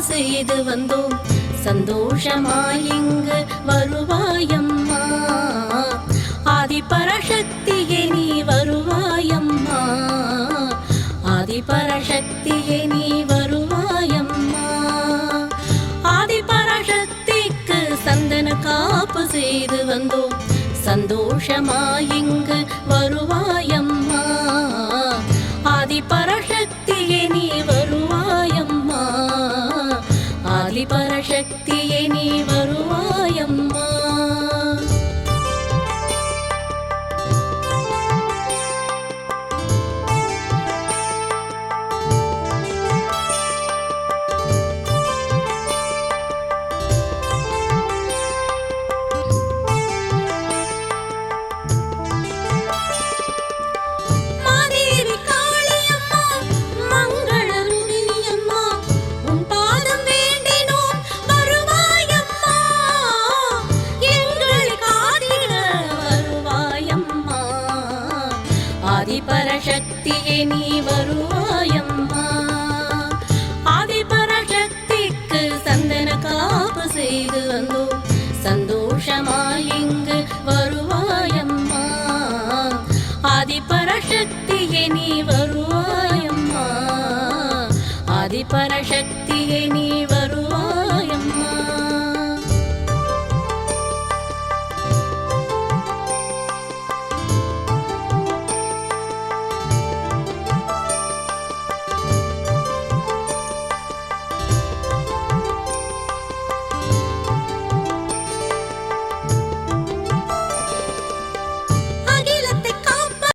செய்து வந்தோம் சந்தோஷமாய் இங்கு வருவாயம்மா. ஆதிபராசக்தியே நீ வருவாயம்மா, ஆதிபராசக்தியே நீ வருவாயம்மா. ஆதிபராசக்திக்கு சந்தன காப்பு செய்து வந்தோம் சந்தோஷமாய் இங்கு வருவாயம்மா. ஆதிபராசக்தியே நீ வருவாயம்மா, ஆதிபராசக்தியே நீ வருவாயம்மா. ஆதிபராசக்தியே நீ வருவாயம்மா. ஆதிபராசக்திக்கு சந்தன காப்பு செய்து வந்தோம் சந்தோஷமாய் இங்கு வருவாயம்மா. ஆதிபராசக்தியே நீ வருவாயம்மா, ஆதிபராசக்தியே நீ